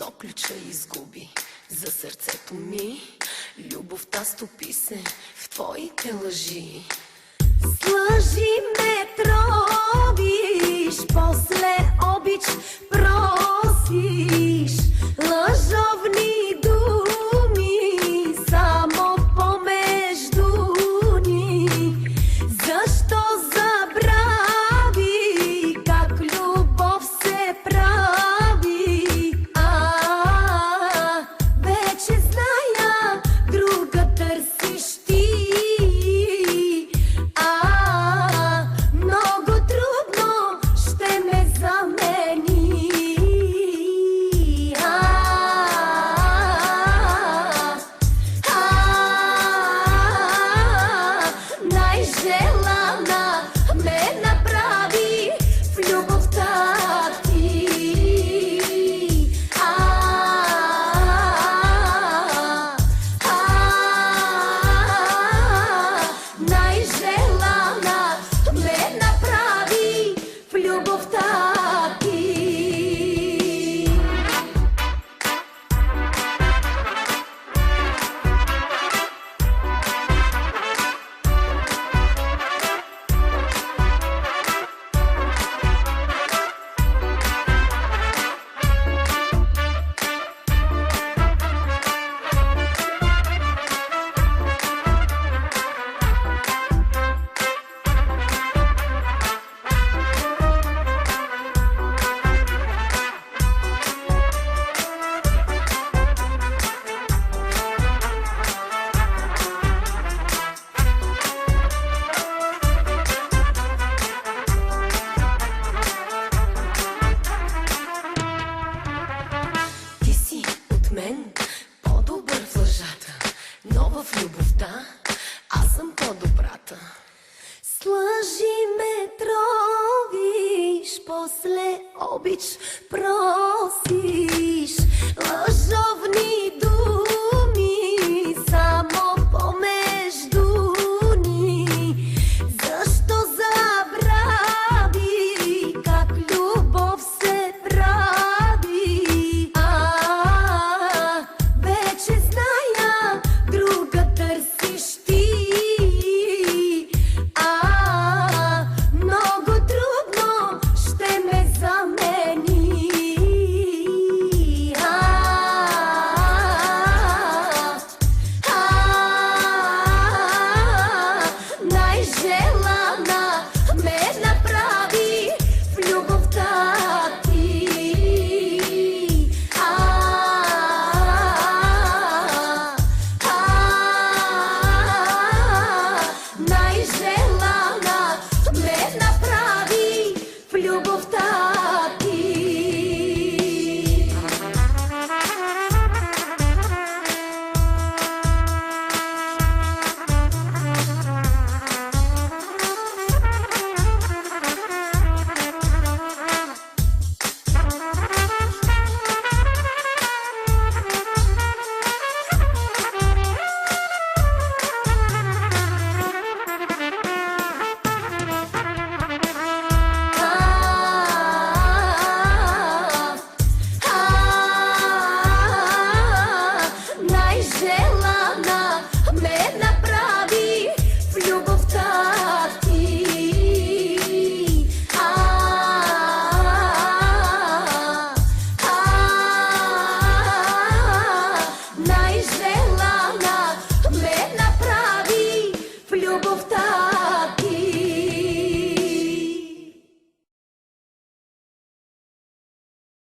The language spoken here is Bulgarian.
но ключа изгуби за сърцето ми. Любовта стопи се в твоите лъжи. С лъжи ме тровиш, после обич просиш. Лъжовни думи само помежду ни. Защо забрави как любов се прави? Вече зная, друга търсиш ти. Много трудно ще ме замени. Най-желана ме направи в любовта ти. Най-желана ме направи в любовта ти. Ти си от мен по-добър в лъжата, но в любовта аз съм по-добрата. С лъжи ме тровиш, после обич просиш.